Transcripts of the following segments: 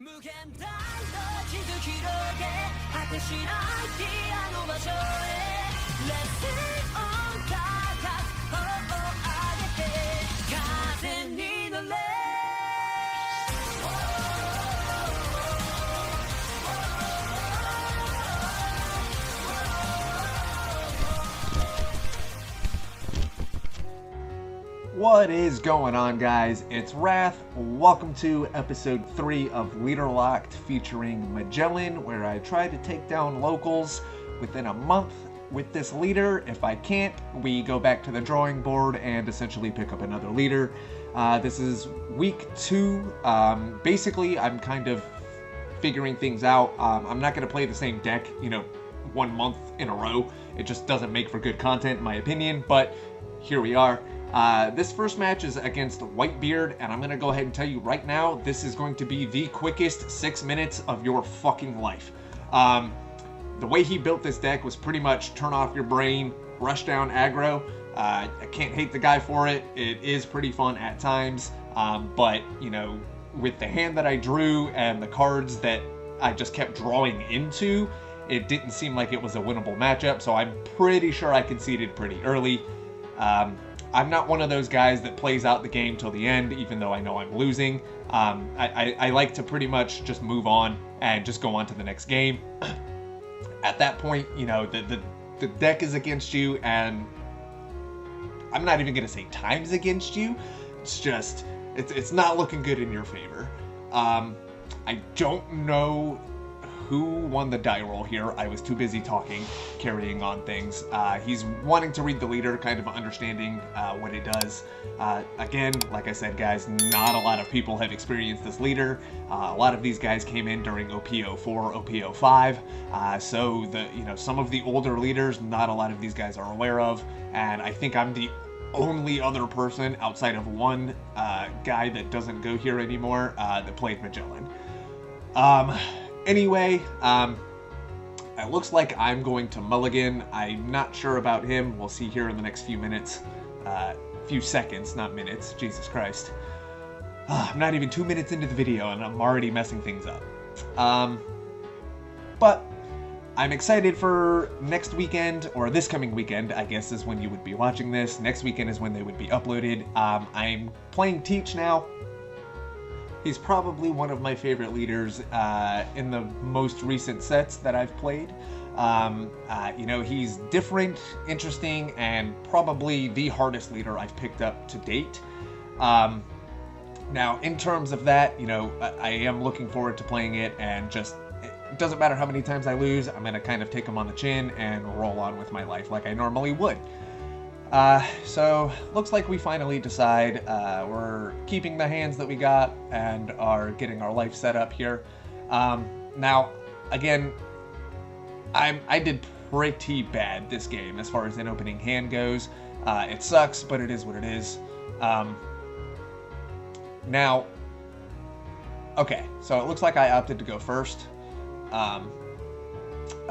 無限大の地図広げ果てしないピアノ場所へ Let's sing on 高く頬を上げて風に乗れ What is going on, guys? It's Wrath. Welcome to episode 3 of Leader Locked featuring Magellen, where I try to take down locals within a month with this leader. If I can't, we go back to the drawing board and essentially pick up another leader. This is week 2. Basically, I'm kind of figuring things out. I'm not going to play the same deck, 1 month in a row. It just doesn't make for good content, in my opinion, but here we are. This first match is against Whitebeard, and I'm going to go ahead and tell you right now, this is going to be the quickest 6 minutes of your fucking life. The way he built this deck was pretty much turn off your brain, rush down aggro. I can't hate the guy for it. It is pretty fun at times, but, with the hand that I drew and the cards that I just kept drawing into, it didn't seem like it was a winnable matchup, so I'm pretty sure I conceded pretty early. I'm not one of those guys that plays out the game till the end, even though I know I'm losing. I like to pretty much just move on and just go on to the next game. At that point, the deck is against you, and I'm not even going to say time's against you. It's just, it's not looking good in your favor. I don't know who won the die roll here. I was too busy talking, carrying on things. He's wanting to read the leader, kind of understanding what it does. Again, like I said, guys, not a lot of people have experienced this leader. A lot of these guys came in during OP04, OP05. So some of the older leaders, not a lot of these guys are aware of. And I think I'm the only other person outside of one guy that doesn't go here anymore that played Magellen. Anyway, it looks like I'm going to mulligan. I'm not sure about him. We'll see here in the next few minutes. Few seconds, not minutes. Jesus Christ. I'm not even 2 minutes into the video and I'm already messing things up. But I'm excited for next weekend, or this coming weekend, I guess is when you would be watching this. Next weekend is when they would be uploaded. I'm playing Teach now. He's probably one of my favorite leaders in the most recent sets that I've played. He's different, interesting, and probably the hardest leader I've picked up to date. Now, in terms of that, I am looking forward to playing it, and just, it doesn't matter how many times I lose, I'm going to kind of take him on the chin and roll on with my life like I normally would. So looks like we finally decide we're keeping the hands that we got and are getting our life set up here. Now, again, I did pretty bad this game as far as an opening hand goes. It sucks, but it is what it is. Now, okay, so it looks like I opted to go first. I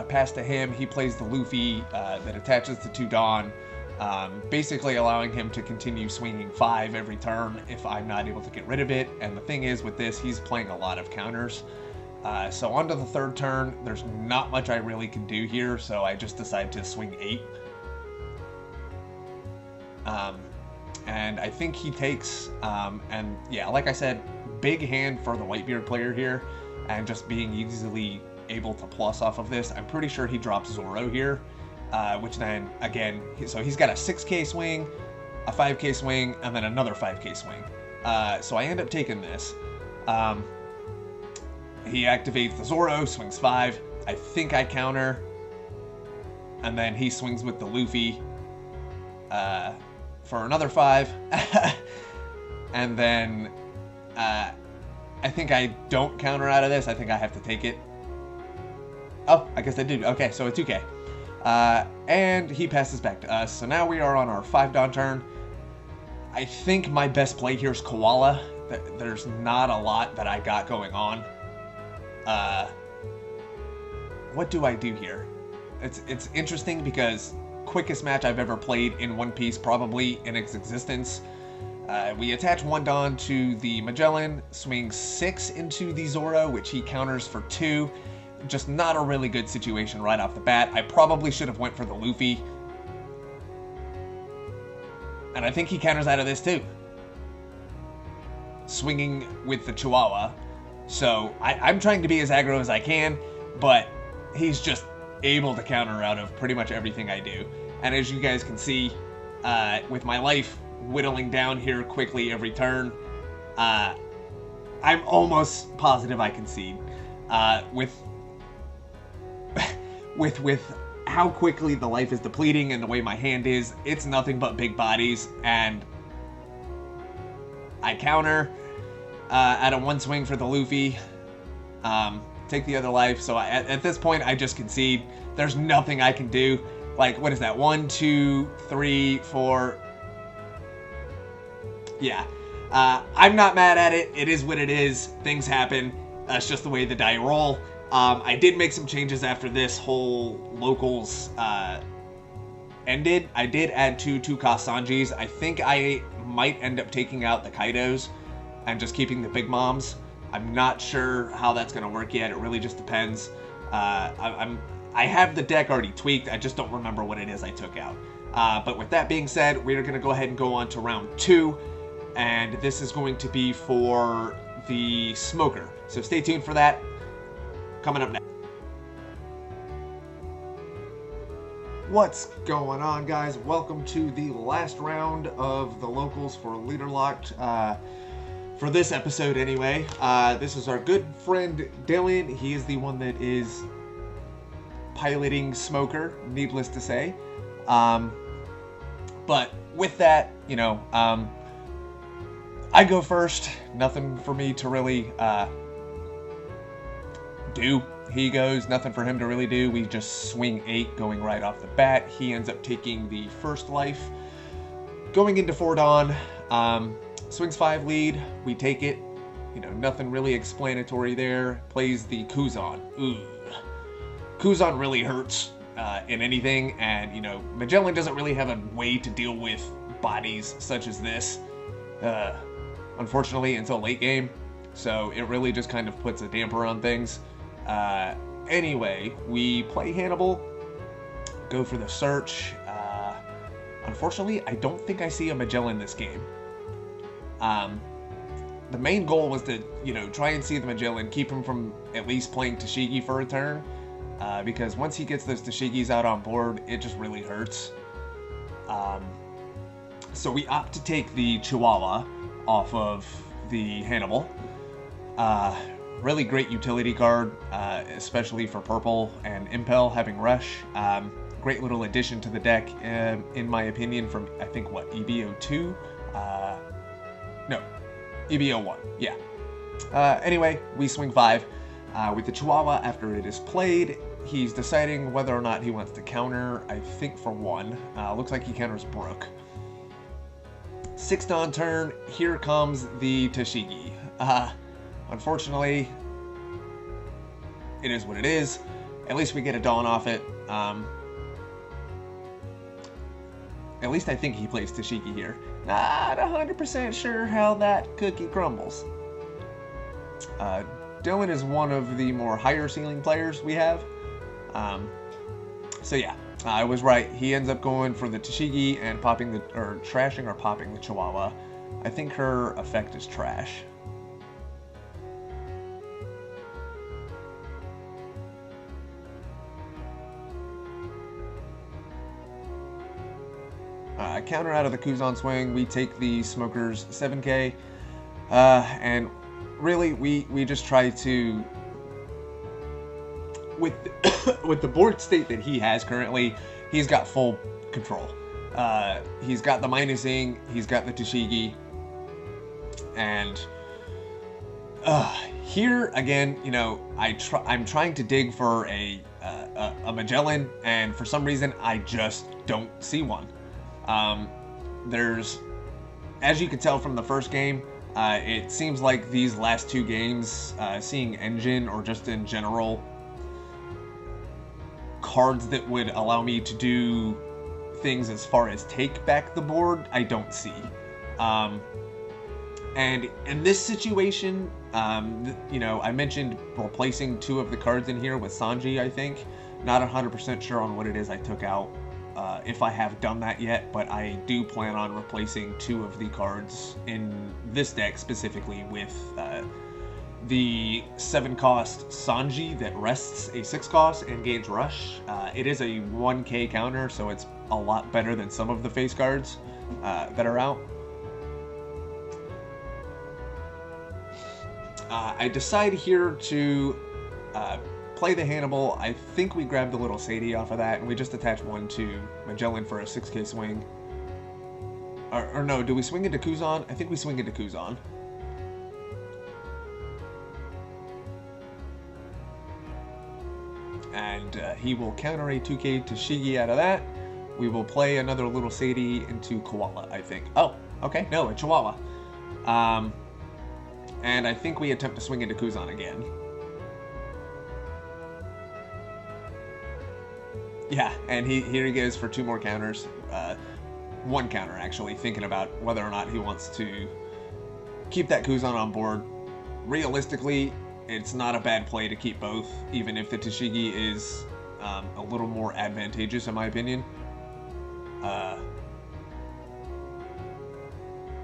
pass to him. He plays the Luffy that attaches to 2 Dawn. Basically allowing him to continue swinging 5 every turn if I'm not able to get rid of it. And the thing is, with this, he's playing a lot of counters. So onto the 3rd turn, there's not much I really can do here, so I just decide to swing 8. And I think he takes, and yeah, like I said, big hand for the Whitebeard player here, and just being easily able to plus off of this. I'm pretty sure he drops Zoro here. Which then, again, so he's got a 6k swing, a 5k swing, and then another 5k swing. So I end up taking this. He activates the Zoro, swings 5. I think I counter. And then he swings with the Luffy for another 5. And then I think I don't counter out of this. I think I have to take it. Oh, I guess I do. Okay, so it's 2k. And he passes back to us. So now we are on our 5 Dawn turn. I think my best play here is Koala. There's not a lot that I got going on. What do I do here? It's interesting because quickest match I've ever played in One Piece, probably in its existence. We attach 1 Dawn to the Magellen, swing 6 into the Zora, which he counters for 2. Just not a really good situation right off the bat. I probably should have went for the Luffy. And I think he counters out of this too. Swinging with the Chihuahua. So I'm trying to be as aggro as I can, but he's just able to counter out of pretty much everything I do. And as you guys can see, with my life whittling down here quickly every turn, I'm almost positive I concede. With how quickly the life is depleting and the way my hand is, it's nothing but big bodies, and I counter at a 1 swing for the Luffy, take the other life. So at this point, I just concede. There's nothing I can do. Like, what is that? 1, 2, 3, 4. Yeah. I'm not mad at it. It is what it is. Things happen. That's just the way the die roll. I did make some changes after this whole locals ended. I did add 2 cost Sanjis. I think I might end up taking out the Kaidos and just keeping the big moms. I'm not sure how that's going to work yet. It really just depends. I have the deck already tweaked. I just don't remember what it is I took out. But with that being said, we're going to go ahead and go on to round 2. And this is going to be for the Smoker. So stay tuned for that. Coming up next. What's going on, guys? Welcome to the last round of the locals for Leader Locked. For this episode anyway. This is our good friend Dylan. He is the one that is piloting Smoker, needless to say. But with that, you know, I go first. Nothing for me to really do. He goes, nothing for him to really do. We just swing 8 going right off the bat. He ends up taking the first life. Going into 4 Dawn, swings 5 lead. We take it. You know, nothing really explanatory there. Plays the Kuzan. Ooh. Kuzan really hurts in anything, and, you know, Magellen doesn't really have a way to deal with bodies such as this, unfortunately, until late game. So it really just kind of puts a damper on things. Anyway, we play Hannibal, go for the search. Unfortunately, I don't think I see a Magellen this game. The main goal was to, you know, try and see the Magellen, keep him from at least playing Tashigi for a turn, because once he gets those Tashigis out on board, it just really hurts. So we opt to take the Chihuahua off of the Hannibal. Really great utility card, especially for purple and Impel having Rush. Great little addition to the deck, in my opinion, from, I think, what, EBO2? No, EBO1, yeah. Anyway, we swing 5. With the Chihuahua, after it is played, he's deciding whether or not he wants to counter, I think, for 1. Looks like he counters Brook. 6 Dawn turn, here comes the Tashigi. Unfortunately, it is what it is. At least we get a Dawn off it. At least I think he plays Tashigi here. Not 100% sure how that cookie crumbles. Dylan is one of the more higher ceiling players we have. So yeah, I was right. He ends up going for the Tashigi and popping the, or trashing or popping the Chihuahua. I think her effect is trash. Counter out of the Kuzan swing, we take the Smoker's 7k, and really we just try to, with with the board state that he has currently, he's got full control. He's got the minusing, he's got the Tashigi, and here again, you know, I'm trying to dig for a Magellen, and for some reason I just don't see one. There's, as you can tell from the first game, it seems like these last 2 games, seeing engine or just in general cards that would allow me to do things as far as take back the board, I don't see. And in this situation, you know, I mentioned replacing 2 of the cards in here with Sanji, I think. Not 100% sure on what it is I took out, if I have done that yet, but I do plan on replacing 2 of the cards in this deck specifically with the 7-cost Sanji that rests a 6-cost and gains Rush. It is a 1k counter, so it's a lot better than some of the face cards that are out. I decide here to play the Hannibal. I think we grabbed the little Sadie off of that, and we just attach 1 to Magellen for a 6k swing. Or no, do we swing into Kuzan? I think we swing into Kuzan. And he will counter a 2k Tashigi out of that. We will play another little Sadie into Koala, I think. Oh, okay, no, a Chihuahua. And I think we attempt to swing into Kuzan again. Yeah, and here he goes for 2 more counters. 1 counter, actually, thinking about whether or not he wants to keep that Kuzan on board. Realistically, it's not a bad play to keep both, even if the Tashigi is a little more advantageous, in my opinion.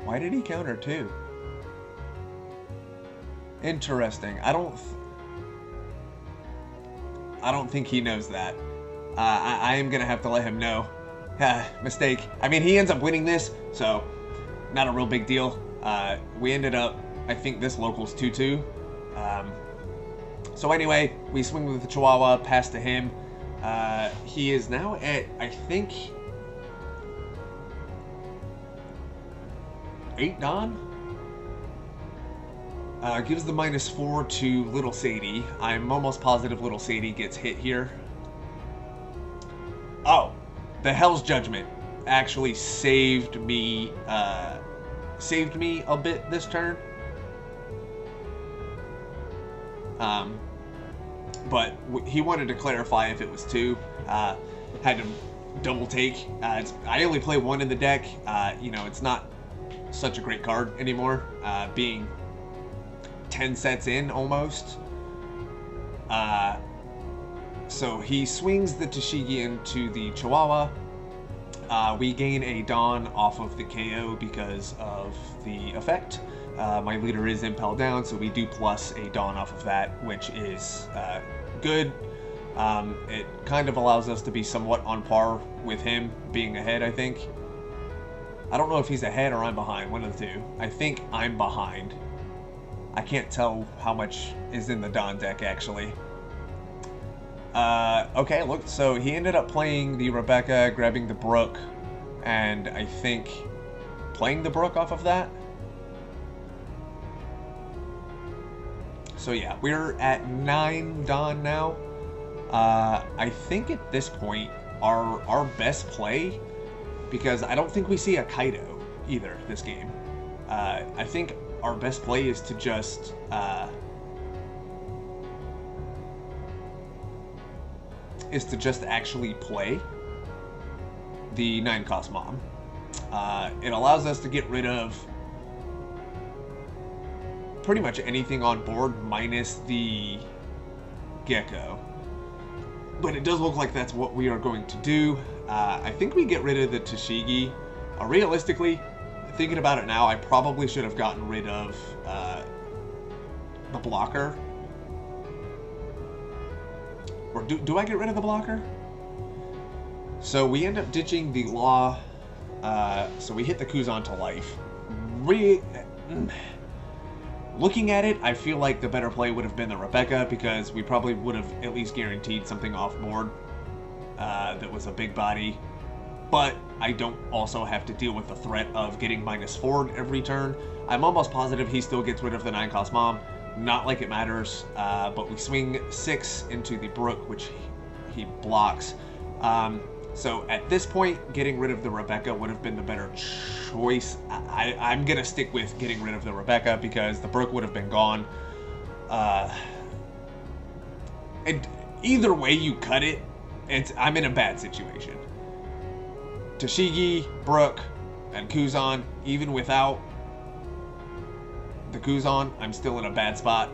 Why did he counter 2? Interesting. I don't think he knows that. I am gonna have to let him know. Mistake. I mean, he ends up winning this, so not a real big deal. We ended up, I think this local's 2-2. So anyway, we swing with the Chihuahua, pass to him. He is now at, I think, 8 Don? Gives the -4 to Little Sadie. I'm almost positive Little Sadie gets hit here. Oh, the Hell's Judgment actually saved me a bit this turn. But he wanted to clarify if it was 2. Had to double take. I only play 1 in the deck. You know, it's not such a great card anymore, being 10 sets in almost. So he swings the Tashigi into the Chihuahua. We gain a Dawn off of the KO because of the effect. My leader is impelled down, so we do plus a Dawn off of that, which is good. It kind of allows us to be somewhat on par with him being ahead, I think. I don't know if he's ahead or I'm behind, one of the 2. I think I'm behind. I can't tell how much is in the Dawn deck, actually. Okay, look, so he ended up playing the Rebecca, grabbing the Brook, and I think playing the Brook off of that. So yeah, we're at 9 Dawn now. I think at this point, our best play, because I don't think we see a Kaido either this game. I think our best play is to just actually play the 9-cost Mom. It allows us to get rid of pretty much anything on board minus the Gecko. But it does look like that's what we are going to do. I think we get rid of the Tashigi. Realistically, thinking about it now, I probably should have gotten rid of the blocker. Or do I get rid of the blocker? So we end up ditching the Law. So we hit the Kuzan to life. Looking at it, I feel like the better play would have been the Rebecca, because we probably would have at least guaranteed something off board that was a big body. But I don't also have to deal with the threat of getting -4 every turn. I'm almost positive he still gets rid of the 9-cost Mom. Not like it matters, but we swing 6 into the Brook, which he blocks. So at this point, getting rid of the Rebecca would have been the better choice. I'm going to stick with getting rid of the Rebecca because the Brook would have been gone. And either way you cut it, I'm in a bad situation. Tashigi, Brook, And Kuzan, even without the Kuzan, I'm still in a bad spot.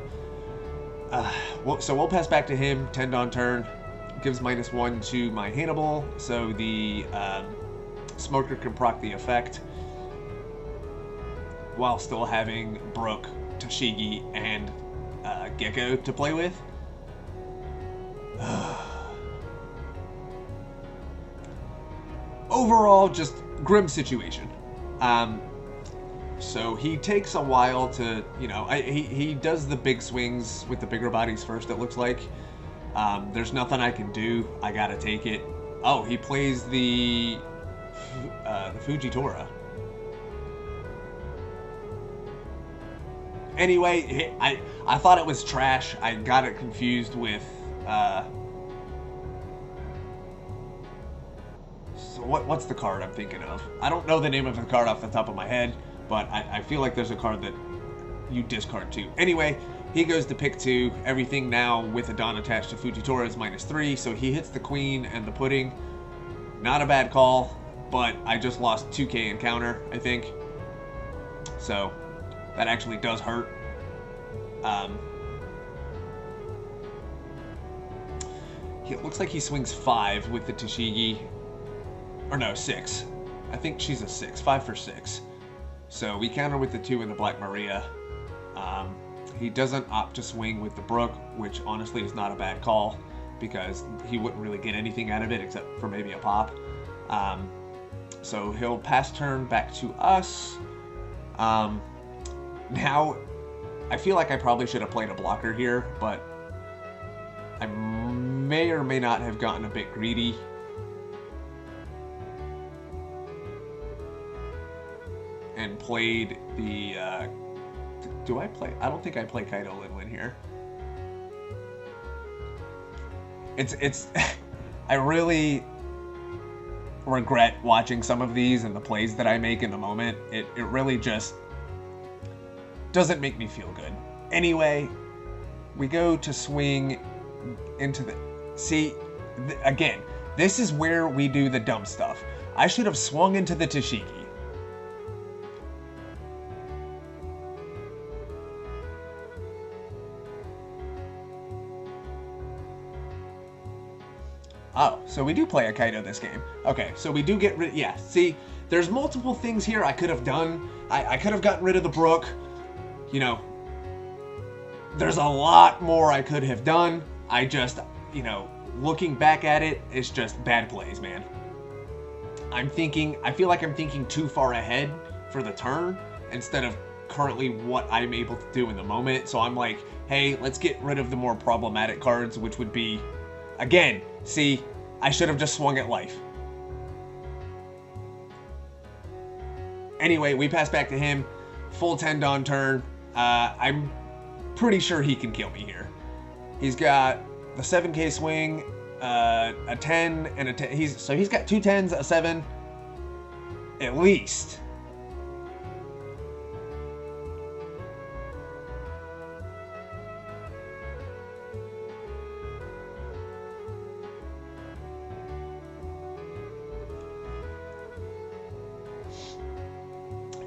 So we'll pass back to him, tend on turn. Gives -1 to my Hannibal, so the Smoker can proc the effect while still having Brook, Tashigi, and Gecko to play with. Overall, just grim situation. So he takes a while to, you know, he does the big swings with the bigger bodies first, it looks like. There's nothing I can do. I gotta take it. Oh, he plays the Fujitora. Anyway, I thought it was trash. I got it confused with so what's the card I'm thinking of? I don't know the name of the card off the top of my head, but I feel like there's a card that you discard too. Anyway, he goes to pick 2. Everything now with a Dawn attached to Fujitora is -3, so he hits the Queen and the Pudding. Not a bad call, but I just lost 2k in counter, I think. So that actually does hurt. It looks like he swings 5 with the Tashigi. Or no, 6. I think she's a 6. 5 for 6. So we counter with the 2 and the Black Maria. He doesn't opt to swing with the Brook, which honestly is not a bad call, because he wouldn't really get anything out of it except for maybe a pop. So he'll pass turn back to us. Now, I feel like I probably should have played a blocker here, but I may or may not have gotten a bit greedy. And played the, do I play? I don't think I play Kaido Linwin here. It's, I really regret watching some of these and the plays that I make in the moment. It really just doesn't make me feel good. Anyway, we go to swing into the, see, again, this is where we do the dumb stuff. I should have swung into the Tashigi. Oh, so we do play a Kaido this game. Okay, so we do get rid, yeah, see, there's multiple things here I could have done. I could have gotten rid of the Brook. You know, there's a lot more I could have done. I just, you know, looking back at it, it's just bad plays, man. I feel like I'm thinking too far ahead for the turn instead of currently what I'm able to do in the moment. So I'm like, hey, let's get rid of the more problematic cards, which would be, again, see, I should have just swung at life. Anyway, we pass back to him. Full Tendon turn. I'm pretty sure he can kill me here. He's got the 7k swing, a 10, and a 10. He's got 2 10s, a 7, at least.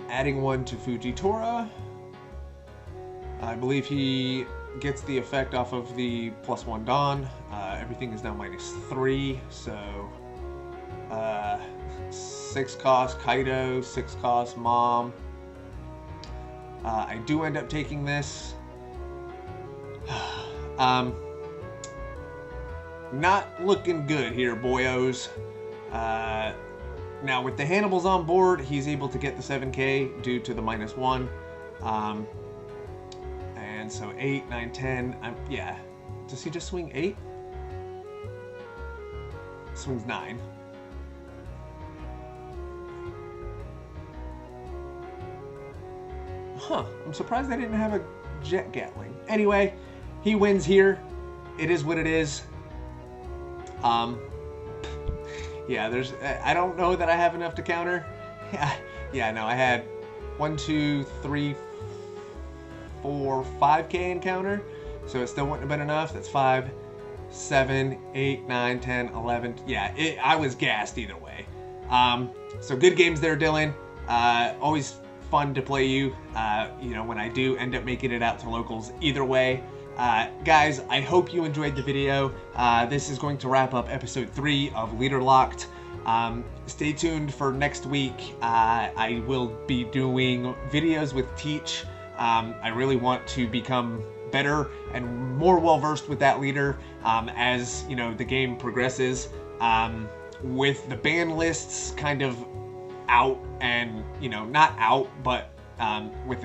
Adding 1 to Fujitora. I believe he gets the effect off of the +1 Dawn. Everything is now -3, so 6 cost Kaido, 6 cost Mom. I do end up taking this. Not looking good here, boyos. Now with the Hannibals on board, he's able to get the 7k due to the -1. And so 8, 9, 10, yeah. Does he just swing 8? Swings 9. Huh, I'm surprised I didn't have a Jet Gatling. Anyway, he wins here. It is what it is. Yeah, I don't know that I have enough to counter. Yeah, no, I had 1, 2, 3, 4, 5k in counter, so it still wouldn't have been enough. That's 5, 7, 8, 9, 10, 11. Yeah, I was gassed either way. So good games there, Dylan. Always fun to play you, when I do end up making it out to locals either way. Guys, I hope you enjoyed the video. This is going to wrap up episode 3 of Leader Locked. Stay tuned for next week. I will be doing videos with Teach. I really want to become better and more well-versed with that leader as the game progresses. With the ban lists kind of out and not out, but with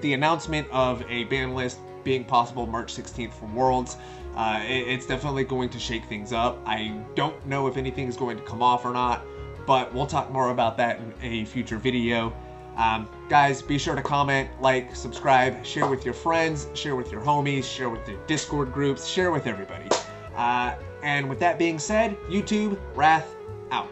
the announcement of a ban list being possible March 16th for Worlds, it's definitely going to shake things up. I don't know if anything is going to come off or not, but we'll talk more about that in a future video. Guys, be sure to comment, like, subscribe, share with your friends, share with your homies, share with your Discord groups, share with everybody. And with that being said, YouTube, Wrath, out.